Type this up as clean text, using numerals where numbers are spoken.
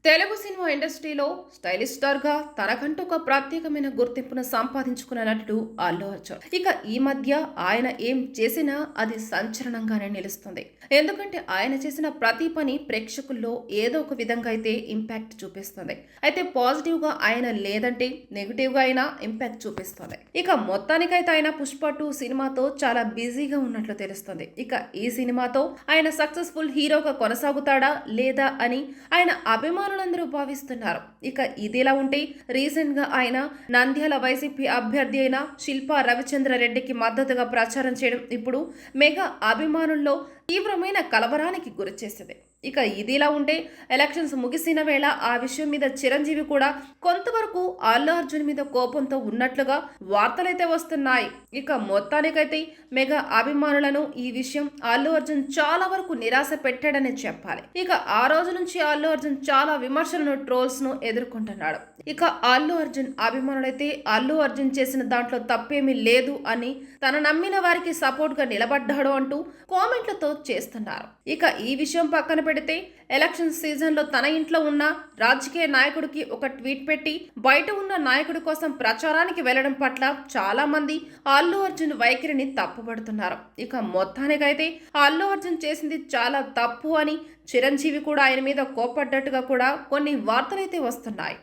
Telugu cinema ఇండస్ట్రీలో stylish star గా తనకంటూ ఒక ప్రత్యేకమైన గుర్తింపును సంపాదించుకున్న నటుడు అల్లు అర్జున్. ఇక ఈ మధ్య ఆయన ఏం చేసినా అది సంచలనంగానే నిలుస్తుంది. ఎందుకంటే ఆయన చేసిన ప్రతి పని ప్రేక్షకుల్లో ఏదో ఒక విధంగా అయితే ఇంపాక్ట్ చూపిస్తుంది. అయితే పాజిటివ్ గా ఆయన లేదంటే నెగిటివ్ గా అయినా ఇంపాక్ట్ చూపిస్తుంది. ఇక మొత్తానికైతే ఆయన పుష్ప 2 సినిమాతో చాలా బిజీగా ఉన్నట్లు తెలుస్తుంది. ఇక ఈ సినిమాతో ఆయన సక్సెస్ఫుల్ హీరోగా కొనసాగుతాడా లేదా అని ఆయన అభిమానులందరూ భావిస్తున్నారు. ఇక ఇదిలా ఉంటే రీసెంట్ గా ఆయన నంద్యాల వైసీపీ అభ్యర్థి అయిన శిల్పా రవిచంద్ర రెడ్డికి మద్దతుగా ప్రచారం చేయడం ఇప్పుడు మెగా అభిమానుల్లో తీవ్రమైన కలవరానికి గురిచేసింది. ఇక ఇదిలా ఉంటే ఎలక్షన్స్ ముగిసిన వేళ ఆ విషయం మీద చిరంజీవి కూడా కొంతవరకు అల్లు అర్జున్ మీద కోపంతో ఉన్నట్లుగా వార్తలైతే వస్తున్నాయి. ఇక మొత్తానికైతే మెగా అభిమానులను ఈ విషయం అల్లు అర్జున్ చాలా వరకు నిరాశ పెట్టాడని చెప్పాలి. ఇక ఆ రోజు నుంచి అల్లు అర్జున్ చాలా విమర్శలను ట్రోల్స్ ను ఎదుర్కొంటున్నాడు. ఇక అల్లు అర్జున్ అభిమానులైతే అల్లు అర్జున్ చేసిన దాంట్లో తప్పేమీ లేదు అని తన నమ్మిన వారికి సపోర్ట్ గా నిలబడ్డాడు అంటూ కామెంట్లతో చేస్తున్నారు. ఇక ఈ విషయం పక్కన పెడితే ఎలక్షన్ సీజన్ లో తన ఇంట్లో ఉన్న రాజకీయ నాయకుడికి ఒక ట్వీట్ పెట్టి బయట ఉన్న నాయకుడి కోసం ప్రచారానికి వెళ్లడం పట్ల చాలా మంది అల్లు అర్జున్ వైఖరిని తప్పుపడుతున్నారు. ఇక మొత్తానికైతే అల్లు అర్జున్ చేసింది చాలా తప్పు అని చిరంజీవి కూడా ఆయన మీద కోపడ్డట్టుగా కూడా కొన్ని వార్తలైతే వస్తున్నాయి.